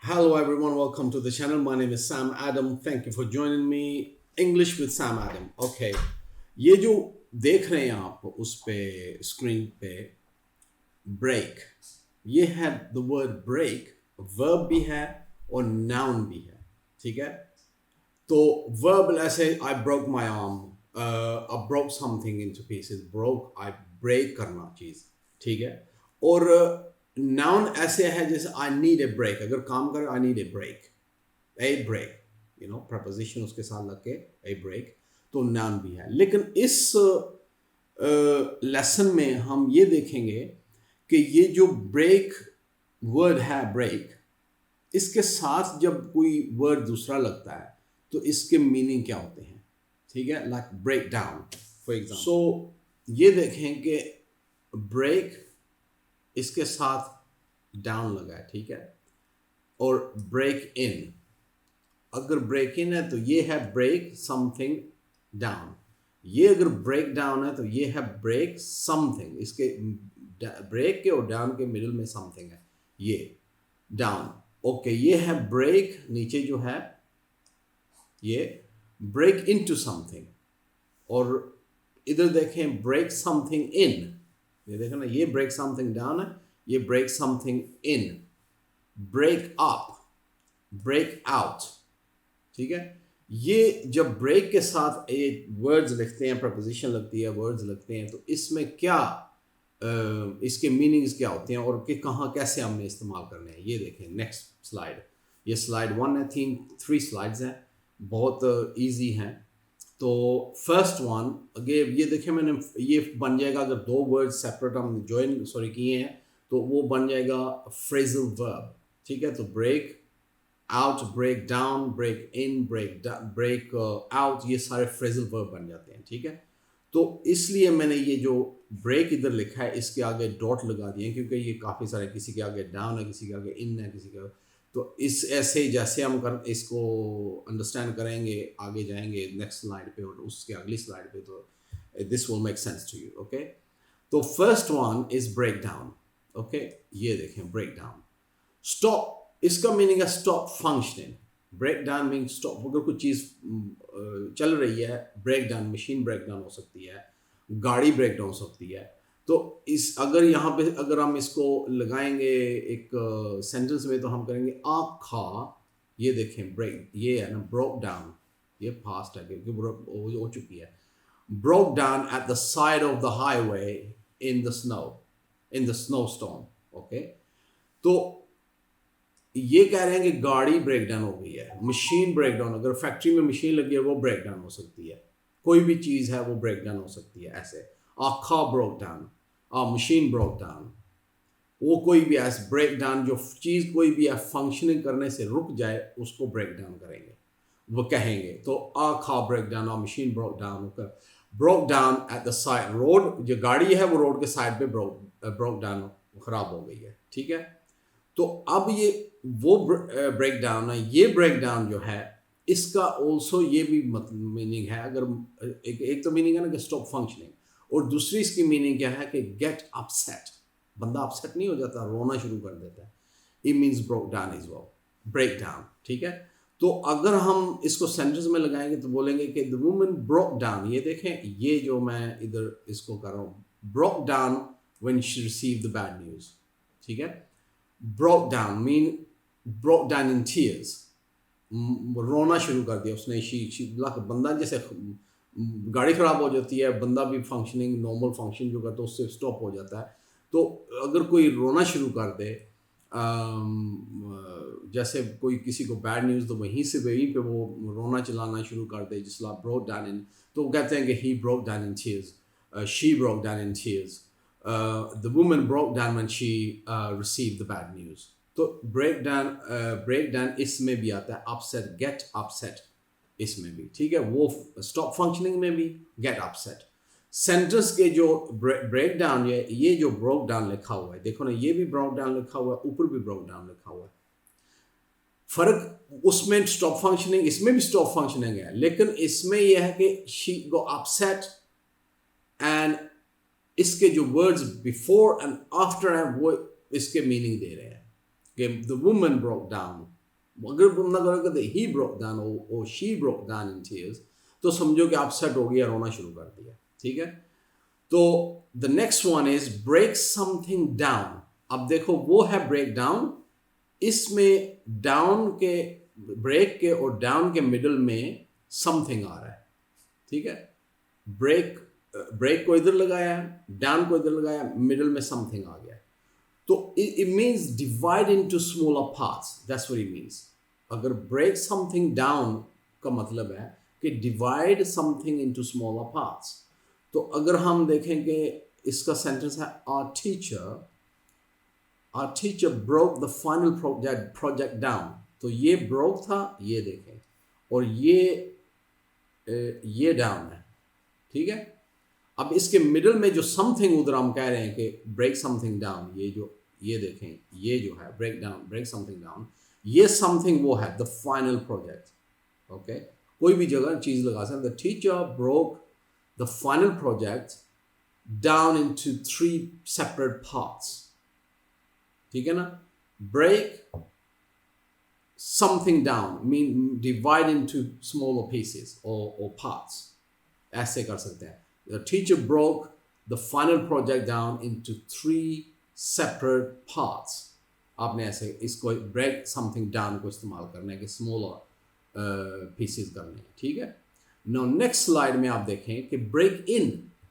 Hello everyone, welcome to the channel. My name is Sam Adam. Thank you for joining me. English with Sam Adam. Okay, ये जो देख रहे हैं आप उस पे स्क्रीन पे ब्रेक, ये है द वर्ड ब्रेक. वर्ब भी है और नाउन भी है. ठीक है, तो वर्ब ऐसे I broke my arm, I broke something into pieces. Broke, I break करना चीज़. ठीक है, और नाउन ऐसे है जैसे आई नीड ए ब्रेक. अगर काम करो I need a break, preposition उसके साथ लग के ए ब्रेक, तो नाउन भी है. लेकिन इस लेसन में हम ये देखेंगे कि ये जो ब्रेक वर्ड है ब्रेक, इसके साथ जब कोई वर्ड दूसरा लगता है तो इसके मीनिंग क्या होते हैं. ठीक है, like break down for example. So ये देखें कि ब्रेक इसके साथ डाउन लगा है. ठीक है, और ब्रेक इन, अगर ब्रेक इन है तो ये है ब्रेक समथिंग डाउन. ये अगर ब्रेक डाउन है तो ये है ब्रेक समथिंग. इसके ब्रेक के और डाउन के मिडिल में समथिंग है, ये डाउन. ओके, ये है ब्रेक, नीचे जो है ये ब्रेक इनटू समथिंग. और इधर देखें ब्रेक समथिंग इन, ये देखो ना, ये ब्रेक समथिंग डाउन है, ये break something in. Break up, break out. ठीक है, ये जब ब्रेक के साथ ये वर्ड्स लिखते हैं, प्रपोजिशन लगती है, वर्ड्स लगते हैं, तो इसमें क्या इसके मीनिंग्स क्या होते हैं और कि कहाँ कैसे हमने इस्तेमाल करने हैं, ये देखें. नेक्स्ट स्लाइड, ये स्लाइड 1 है. 3 स्लाइड्स हैं, बहुत इजी हैं. तो फर्स्ट वन, अगर ये देखें मैंने, ये बन जाएगा, अगर दो वर्ड सेपरेट हम ज्वाइन किए हैं तो वो बन जाएगा फ्रेजल वर्ब. ठीक है, तो break out, break down, break in, break out, ये सारे फ्रेजल वर्ब बन जाते हैं. ठीक है, तो इसलिए मैंने ये जो ब्रेक इधर लिखा है इसके आगे डॉट लगा दिए, क्योंकि ये काफ़ी सारे, किसी के आगे डाउन है, किसी के आगे इन है, किसी के, तो इस ऐसे जैसे हम इसको अंडरस्टैंड करेंगे, आगे जाएंगे नेक्स्ट स्लाइड पे और उसके अगली स्लाइड पे, तो this will make sense to you. Okay, तो first one is break down. Okay, ये देखें ब्रेक डाउन. स्टॉप, इसका मीनिंग है stop functioning. Break down mean stop. अगर कोई चीज़ चल रही है, break down, machine break down हो सकती है, गाड़ी ब्रेक डाउन हो सकती है. तो इस अगर यहाँ पे अगर हम इसको लगाएंगे एक सेंटेंस में, तो हम करेंगे आखा. ये देखें ब्रेक, ये है ना ब्रोक डाउन, ये फास्ट है क्योंकि हो चुकी है. Broke down at the side of the highway in the snow storm. Okay, तो ये कह रहे हैं कि गाड़ी ब्रेक डाउन हो गई है, मशीन ब्रेक डाउन. अगर फैक्ट्री में मशीन लगी है वो ब्रेक डाउन हो सकती है, कोई भी चीज़ है वो ब्रेक डाउन हो सकती है. ऐसे आखा broke down, machine broke down, वो कोई भी ऐसा ब्रेक डाउन, जो चीज़ कोई भी है फंक्शनिंग करने से रुक जाए उसको ब्रेक डाउन करेंगे, वो कहेंगे. तो आखा break down, machine broke down. Broke down at the side, road, जो गाड़ी है वो रोड के साइड पे ब्रोक डाउन, ख़राब हो गई है. ठीक है, तो अब ये वो ब्रेक डाउन है. ये ब्रेक डाउन जो है इसका ऑल्सो ये भी मीनिंग है. अगर एक तो मीनिंग है ना कि स्टॉप फंक्शनिंग, और दूसरी इसकी मीनिंग क्या है कि गेट अपसेट. बंदा अपसेट नहीं हो जाता, रोना शुरू कर देता है. It means broke down is well, break down. ठीक है, तो अगर हम इसको सेंटेंस में लगाएंगे तो बोलेंगे कि द वुमन ब्रोक डाउन. ये देखें, ये जो मैं इधर इसको कर रहा हूँ, broke down when she received the bad news. ठीक है, broke down mean broke down in tears, रोना शुरू कर दिया उसने. बंदा जैसे गाड़ी ख़राब हो जाती है, बंदा भी फंक्शनिंग, नॉर्मल फंक्शन जो करता है उससे स्टॉप हो जाता है. तो अगर कोई रोना शुरू कर दे, जैसे कोई किसी को बैड न्यूज़, तो वहीं पे वो रोना चलाना शुरू कर दे, जिसला ब्रोक डाउन इन, तो कहते हैं कि he broke down in tears, she broke down in tears, the woman broke down when she received the bad news. तो ब्रेक डाउन इसमें भी आता है, अपसेट, गेट अपसेट इसमें भी. ठीक है, वो स्टॉप फंक्शनिंग में भी गेट अपसेट. सेंटेंस के जो ब्रेक डाउन, ये जो ब्रोक डाउन लिखा हुआ है, देखो ना, ये भी ब्रोक डाउन लिखा हुआ है, ऊपर भी ब्रोक डाउन लिखा हुआ है. फर्क उसमें स्टॉप फंक्शनिंग, इसमें भी स्टॉप फंक्शनिंग है, लेकिन इसमें यह है कि शी गो अपसेट, एंड इसके जो वर्ड्स बिफोर एंड आफ्टर हैं वो इसके मीनिंग दे रहे हैं कि द वुमन ब्रोक डाउन अगर बंदा करोगे ही ब्रोक डाउन और she broke down in tears, तो समझो कि आप सेट हो गया, रोना शुरू कर दिया, ठीक है। तो the next one is break something down. अब देखो वो है ब्रेक डाउन, इसमें डाउन के, ब्रेक के और डाउन के मिडल में समथिंग आ रहा है, ठीक है। ब्रेक, ब्रेक को इधर लगाया, डाउन को इधर लगाया, मिडल में समथिंग आ गया, तो it means divide into smaller parts, that's what it means। अगर break something down का मतलब है कि divide something into smaller parts। तो अगर हम देखेंगे इसका सेंटेंस है our teacher broke the final project down। तो ये broke था, ये देखें, और ये down है, ठीक है। अब इसके मिडल में जो समथिंग उधर हम कह रहे हैं कि ब्रेक समथिंग डाउन, ये देखें, ये जो है break down, break something down, ये समथिंग वो है द फाइनल प्रोजेक्ट, ओके। कोई भी जगह चीज लगा सकते। The teacher broke the final project down into 3 separate parts, ठीक है ना। Break something down mean divide into smaller pieces और पार्ट्स, ऐसे कर सकते हैं। The teacher broke the final project down into 3 separate parts। आपने ऐसे इसको break something down को इस्तेमाल करना है कि smaller pieces करने हैं, ठीक है। Now next slide में आप देखें कि break in,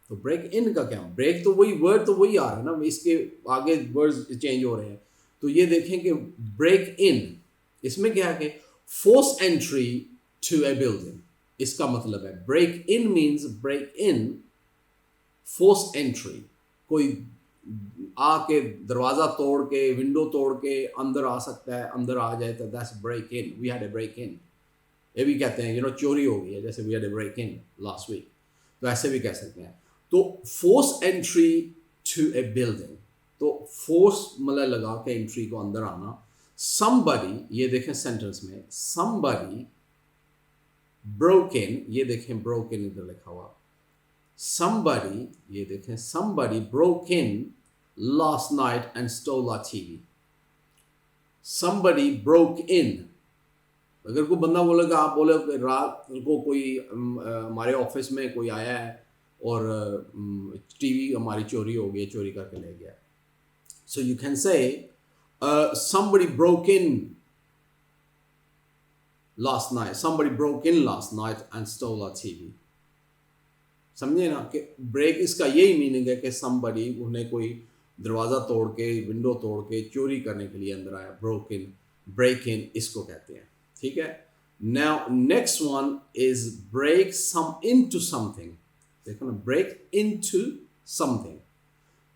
तो break in का क्या, break तो वही word तो वही आ रहा है ना, इसके आगे words change हो रहे हैं। तो ये देखें कि break in, इसमें क्या है कि force entry to a building, इसका मतलब है break in means break in, force entry, कोई आके दरवाजा तोड़ के, विंडो तोड़ के अंदर आ सकता है, अंदर आ जाए तो that's break in, we had a break in। ये भी कहते हैं चोरी हो गई है, जैसे we had a break in last week, तो ऐसे भी कह सकते हैं। तो force entry to a building, तो force मतलब लगा के entry को अंदर आना। somebody, ये देखें सेंटेंस में somebody broke in, ये देखें broke in इधर लिखा हुआ, somebody, ये देखें somebody broke in last night and stole our TV। somebody broke in, अगर कोई बंदा बोलेगा, आप बोले रात को कोई हमारे ऑफिस में कोई आया है और टीवी हमारी चोरी हो गई, चोरी करके ले गया, so you can say somebody broke in last night, somebody broke in last night and stole our TV। समझे ना कि ब्रेक इसका यही मीनिंग है कि somebody, उन्हें कोई दरवाज़ा तोड़ के, विंडो तोड़ के चोरी करने के लिए अंदर आया, broke in, break in इसको कहते हैं, ठीक है। Now next one is break into something, देखो ना, break into something,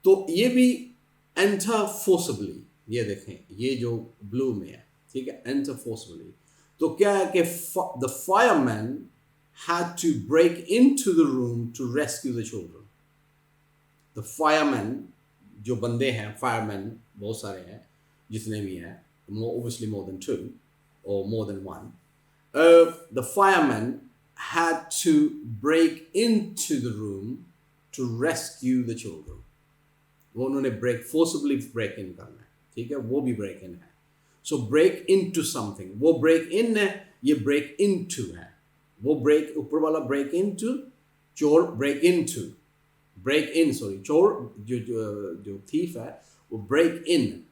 तो ये भी enter forcibly, ये देखें, ये जो ब्लू में है, ठीक है, enter forcibly। तो क्या है कि the fireman had to break into the room to rescue the children। the fireman, जो बंदे हैं, firemen बहुत सारे हैं, जितने भी हैं, obviously more than 2 or more than 1, the fireman had to break into the room to rescue the children। वो उन्होंने forcibly break in करना है, ठीक है, वो भी break in है। so break into something, वो break in है, ये break into है। वो ब्रेक, ऊपर वाला ब्रेक इनटू, चोर break into, break in, sorry, चोर जो थीफ है वो break in.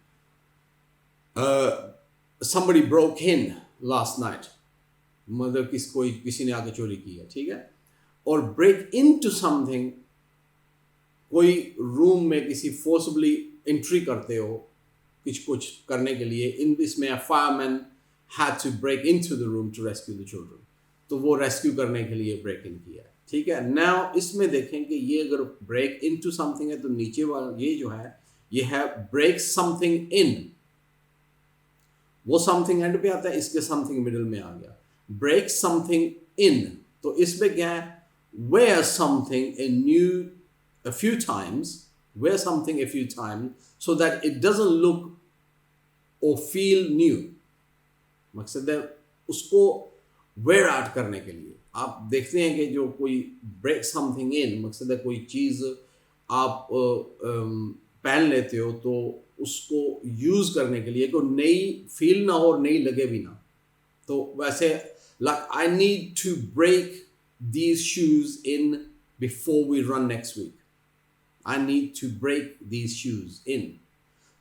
somebody broke in last night, मतलब किसी ने आके चोरी की है, ठीक है। और ब्रेक इनटू समथिंग, कोई रूम में किसी फोर्सबली एंट्री करते हो कुछ करने के लिए, इन इसमें fireman had to break into the room to rescue the children, तो वो रेस्क्यू करने के लिए ब्रेक इन किया, ठीक है। नाउ इसमें देखें कि ये अगर ब्रेक इनटू समथिंग है तो नीचे वाला ये जो है, ये है ब्रेक समथिंग इन, वो समथिंग एंड पे आता है, इसके समथिंग मिडिल में आ गया, ब्रेक समथिंग इन। तो इसमें क्या है, wear something a few times, wear something a few times so that it doesn't look or feel new। मकसद है उसको वेयर आउट करने के लिए। आप देखते हैं कि जो कोई ब्रेक समथिंग इन, मकसद है कोई चीज़ आप पहन लेते हो तो उसको यूज़ करने के लिए कोई नई फील ना हो और नई लगे भी ना, तो वैसे like I need to break these shoes in before we run next week. I need to break these shoes in.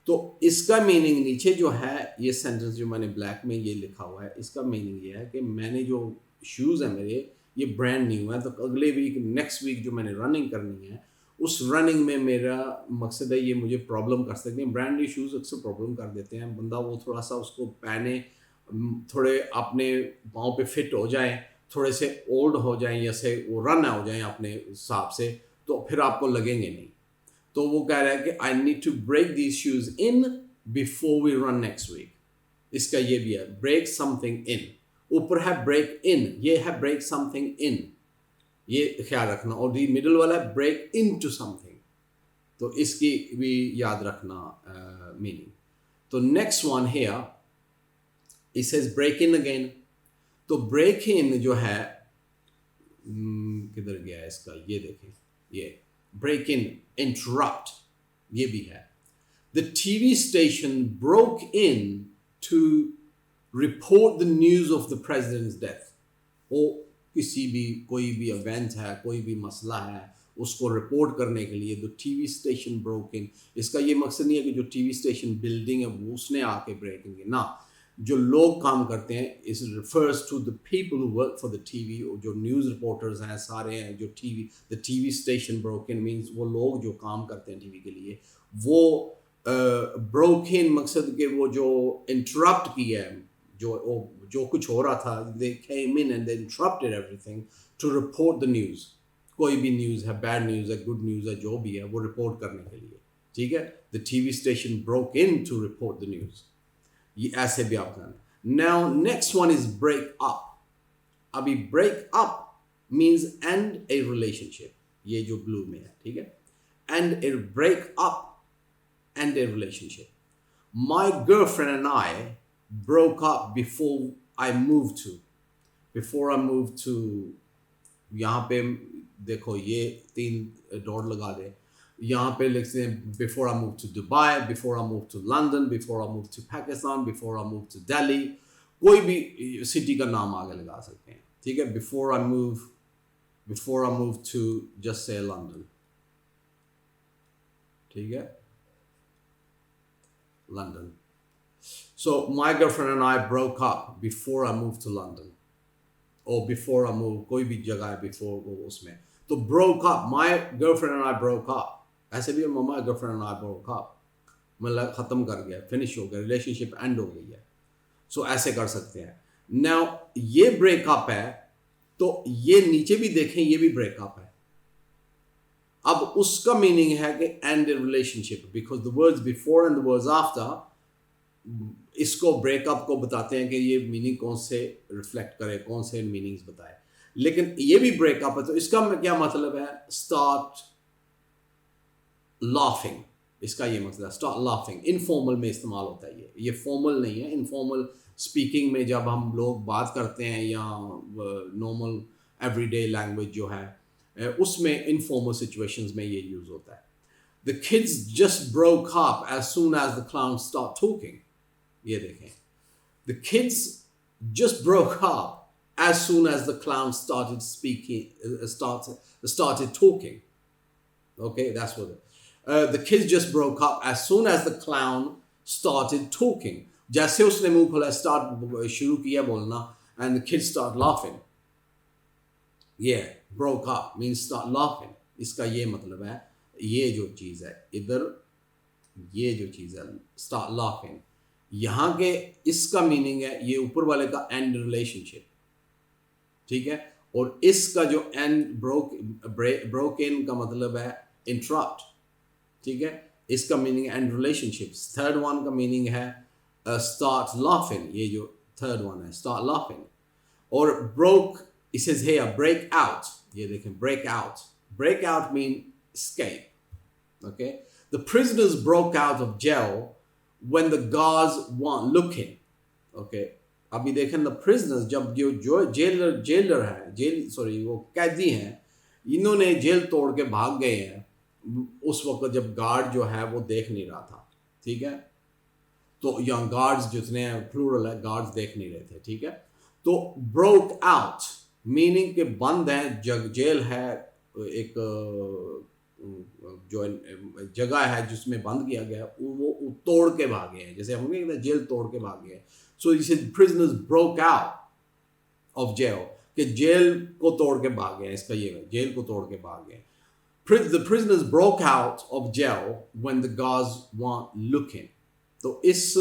तो इसका मीनिंग नीचे जो है, ये सेंटेंस जो मैंने ब्लैक में ये लिखा हुआ है, इसका मीनिंग ये है कि मैंने जो शूज़ है मेरे, ये ब्रांड न्यू है, तो अगले वीक नेक्स्ट वीक जो मैंने रनिंग करनी है, उस रनिंग में मेरा मकसद है ये मुझे प्रॉब्लम कर सकते हैं। ब्रांड न्यू शूज़ अक्सर प्रॉब्लम कर देते हैं, बंदा वो थोड़ा सा उसको पहने, थोड़े अपने पाँव पे फिट हो जाए, थोड़े से ओल्ड हो जाएं या से वो रन हो जाएं अपने हिसाब से, तो फिर आपको लगेंगे नहीं। तो वो कह रहा है कि I need to break these shoes in before we run next week. इसका ये भी है, ब्रेक समथिंग इन, ऊपर है ब्रेक इन, ये है ब्रेक समथिंग इन, ये ख्याल रखना। और दी मिडल वाला है ब्रेक इन टू समथिंग, तो इसकी भी याद रखना मीनिंग। तो next one here it says break in again. तो ब्रेक इन जो है किधर गया है इसका, ये देखें, ये break in, interrupt, ये भी है। The TV station broke in to report the news of the president's death. वो किसी भी कोई भी इवेंट है, कोई भी मसला है, उसको रिपोर्ट करने के लिए the TV station broke in। इसका ये मकसद नहीं है कि जो TV station बिल्डिंग है वो उसने आके ब्रेकिंग है ना, जो लोग काम करते हैं, इस refers to the people who work for the TV, जो न्यूज़ रिपोर्टर्स हैं सारे हैं, जो the TV station broke in means वो लोग जो काम करते हैं टीवी के लिए, वो broke in मकसद के वो जो interrupt किया है, जो कुछ हो रहा था, they came in and they interrupted everything to report the news। कोई भी न्यूज़ है, बैड न्यूज़ है, गुड न्यूज़ है, जो भी है वो रिपोर्ट करने के लिए, ठीक है। The TV station broke in to report the news, ये ऐसे भी आप करना। Now next one is break up। अभी break up means end a relationship, ये जो blue में है, ठीक है। And a break up, end a relationship। My girlfriend and I broke up before I moved to, यहाँ पे देखो ये 3 डॉट लगा दे, यहाँ पे लिखते हैं before I moved to Dubai, before I moved to London, before I moved to Pakistan, before I moved to Delhi, कोई भी सिटी का नाम आगे लगा सकते हैं, ठीक है। before I moved to just say London, ठीक है, London। So my girlfriend and I broke up before I moved to London, or before I moved, कोई भी जगह है before वो उसमें, तो broke up, my girlfriend and I broke up, ऐसे भी my girlfriend and I broke up, मतलब ख़त्म कर गया, फिनिश हो गया, रिलेशनशिप एंड हो गई है। सो ऐसे कर सकते हैं। नाउ ये ब्रेकअप है, तो ये नीचे भी देखें, ये भी ब्रेकअप है। अब उसका मीनिंग है कि and A relationship, because the words before and the words after इसको ब्रेकअप को बताते हैं कि ये मीनिंग कौन से रिफ्लेक्ट करे, कौन से मीनिंग्स बताए। लेकिन ये भी ब्रेकअप है, तो इसका क्या मतलब है, स्टार्ट लाफिंग, इसका ये मतलब स्टार्ट लाफिंग। इनफॉर्मल में इस्तेमाल होता है ये फॉर्मल नहीं है। इनफॉर्मल स्पीकिंग में जब हम लोग बात करते हैं या नॉर्मल एवरीडे लैंग्वेज जो है उसमें इनफॉर्मल सिचुएशंस में ये यूज होता है। The kids just broke up as soon as the clown start talking, ये देखें, the kids just broke up as soon as the clown started speaking, started talking. Okay, that's what the kids just broke up as soon as the clown started talking. जैसे उसने मुंह खोला, start शुरू किया बोलना, and the kids start laughing. Yeah, broke up means start laughing. इसका ये मतलब है, ये जो चीज़ है इधर, ये जो चीज़ है start laughing, यहाँ के इसका मीनिंग है ये ऊपर वाले का end relationship, ठीक है। और इसका जो एंड ब्रोक इन का मतलब है इंटरप्ट, ठीक है। इसका meaning and relationships. Third one का मीनिंग है स्टार्ट लाफिंग, ये जो थर्ड वन है स्टार्ट लाफिंग। और broke it says here break out, ये देखें break out mean escape, okay। The prisoners broke out of jail when the guards weren't looking, okay। अभी देखें द प्रिजनर्स, जब जो जेलर है, वो कैदी हैं, इन्होंने जेल तोड़ के भाग गए हैं उस वक्त जब गार्ड जो है वो देख नहीं रहा था, ठीक है। तो यहाँ गार्ड्स जितने हैं प्लूरल है, गार्ड्स देख नहीं रहे थे, ठीक है। तो broke out मीनिंग के बंद है, जेल है, एक जो जगह है जिसमें बंद किया गया, वो तोड़ के भागे हैं, जैसे हम कहते हैं जेल तोड़ के भागे हैं। So this prisoners broke out of jail, कि जेल को तोड़ के भागे हैं, इसका ये जेल को तोड़ के भागे हैं। The prisoners broke out of jail when the guards weren't looking. तो इस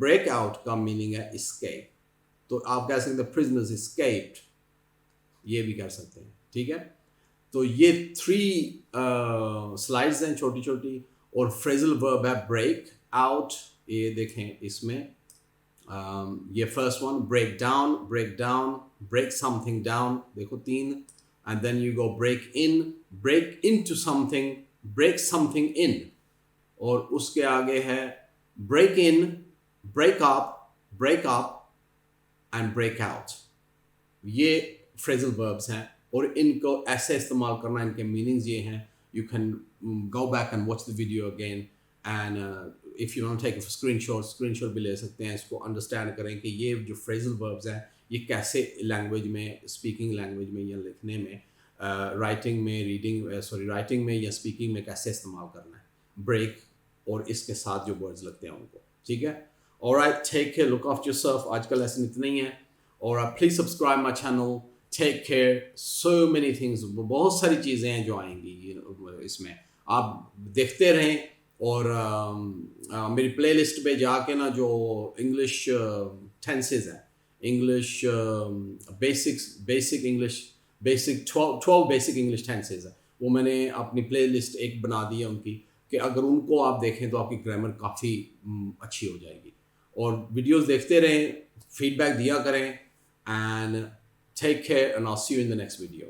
break out का मीनिंग है escape। तो आप कह सकते हैं the prisoners escaped, ये भी कर सकते हैं, ठीक है। तो ये 3 स्लाइड्स हैं छोटी छोटी, और फ्रेजल वर्ब है break out, ये देखें इसमें ये first one break down, break something down, देखो 3, and then you go break into something, break something in, और उसके आगे है break in, break up and break out। ये फ्रेजल वर्ब्स हैं, और इनको ऐसे इस्तेमाल करना, इनके मीनिंग्स ये हैं। You can go back and watch the video again, and if you want take screenshot भी ले सकते हैं, इसको अंडरस्टैंड करें कि ये जो फ्रेजल वर्ब्स हैं ये कैसे लैंग्वेज में, स्पीकिंग लैंग्वेज में या लिखने में, राइटिंग में या स्पीकिंग में कैसे इस्तेमाल करना है, ब्रेक और इसके साथ जो वर्ड्स लगते हैं उनको, ठीक है। All right, take care, look after yourself. आज का लेसन इतना ही है, और please subscribe my channel, take care. So many things, बहुत सारी चीज़ें हैं जो आएंगी इसमें, आप देखते रहें। और मेरी प्लेलिस्ट पे जाके ना, जो इंग्लिश टेंसेस हैं, English basic English, 12 basic English tenses है, वो मैंने अपनी प्लेलिस्ट एक बना दी है उनकी, कि अगर उनको आप देखें तो आपकी ग्रामर काफ़ी अच्छी हो जाएगी। और वीडियोस देखते रहें, फीडबैक दिया करें, and take care, and I see you in the next video.